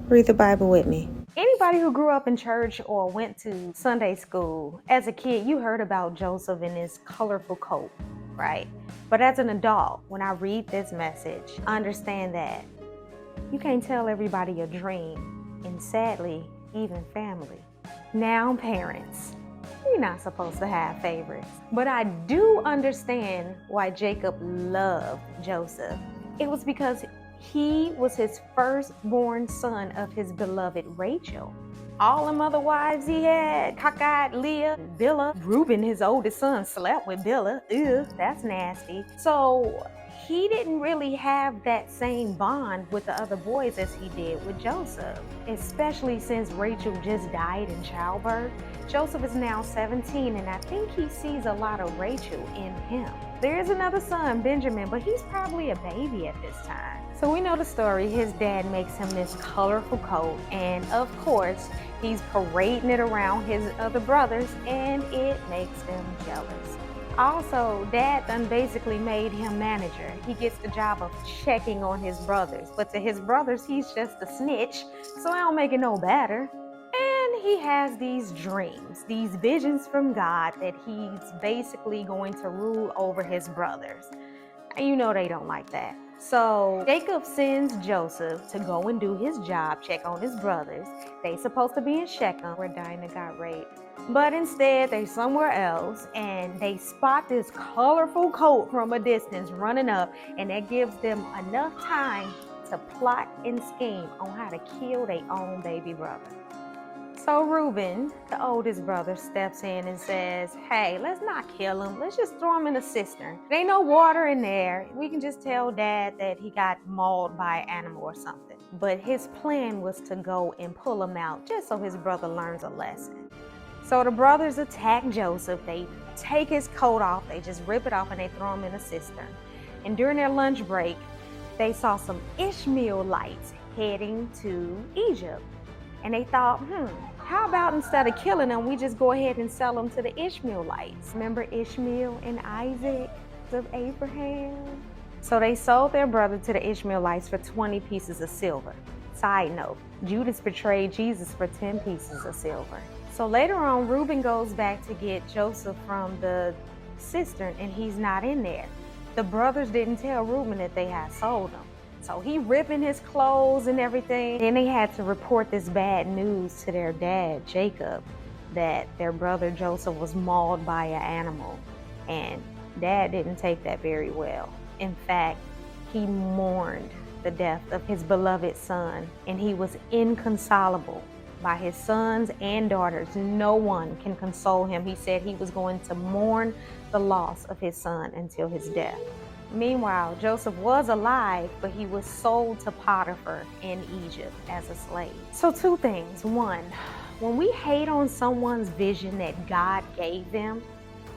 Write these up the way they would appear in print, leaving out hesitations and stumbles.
Read the Bible with me. Anybody who grew up in church or went to Sunday school, as a kid, you heard about Joseph in his colorful coat, right? But as an adult, when I read this message, I understand that you can't tell everybody your dream, and sadly, even family. Now, parents, you're not supposed to have favorites. But I do understand why Jacob loved Joseph. It was because he was his firstborn son of his beloved Rachel. All them other wives he had, cockeyed Leah, Bilhah. Reuben, his oldest son, slept with Bilhah. Ew, that's nasty. So he didn't really have that same bond with the other boys as he did with Joseph, especially since Rachel just died in childbirth. Joseph is now 17, and I think he sees a lot of Rachel in him. There is another son, Benjamin, but he's probably a baby at this time. So we know the story. His dad makes him this colorful coat, and of course, he's parading it around his other brothers, and it makes them jealous. Also, Dad done basically made him manager. He gets the job of checking on his brothers, but to his brothers, he's just a snitch, so I don't make it no better. And he has these dreams, these visions from God that he's basically going to rule over his brothers. And you know they don't like that. So Jacob sends Joseph to go and do his job, check on his brothers. They supposed to be in Shechem where Dinah got raped. But instead they're somewhere else, and they spot this colorful coat from a distance running up, and that gives them enough time to plot and scheme on how to kill their own baby brother. So Reuben, the oldest brother, steps in and says, hey, let's not kill him. Let's just throw him in a cistern. There ain't no water in there. We can just tell Dad that he got mauled by an animal or something. But his plan was to go and pull him out just so his brother learns a lesson. So the brothers attack Joseph. They take his coat off. They just rip it off and they throw him in a cistern. And during their lunch break, they saw some Ishmaelites heading to Egypt. And they thought, how about instead of killing them, we just go ahead and sell them to the Ishmaelites? Remember Ishmael and Isaac of Abraham? So they sold their brother to the Ishmaelites for 20 pieces of silver. Side note, Judas betrayed Jesus for 10 pieces of silver. So later on, Reuben goes back to get Joseph from the cistern, and he's not in there. The brothers didn't tell Reuben that they had sold him. So he ripping his clothes and everything. Then they had to report this bad news to their dad, Jacob, that their brother Joseph was mauled by an animal. And Dad didn't take that very well. In fact, he mourned the death of his beloved son, and he was inconsolable by his sons and daughters. No one can console him. He said he was going to mourn the loss of his son until his death. Meanwhile, Joseph was alive, but he was sold to Potiphar in Egypt as a slave. So two things. One, when we hate on someone's vision that God gave them,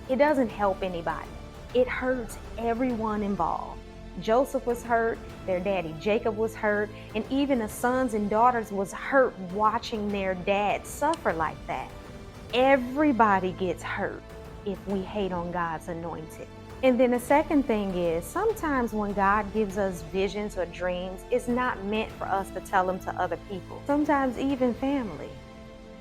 it doesn't help anybody. It hurts everyone involved. Joseph was hurt, their daddy Jacob was hurt, and even the sons and daughters was hurt watching their dad suffer like that. Everybody gets hurt if we hate on God's anointed. And then the second thing is, sometimes when God gives us visions or dreams, it's not meant for us to tell them to other people, sometimes even family.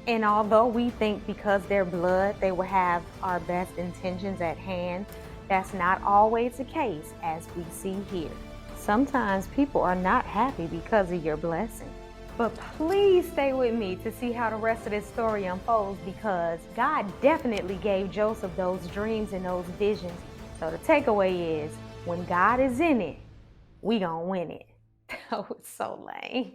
And although we think because they're blood, they will have our best intentions at hand, that's not always the case, as we see here. Sometimes people are not happy because of your blessing. But please stay with me to see how the rest of this story unfolds, because God definitely gave Joseph those dreams and those visions. So the takeaway is, when God is in it, we gonna win it. That was so lame.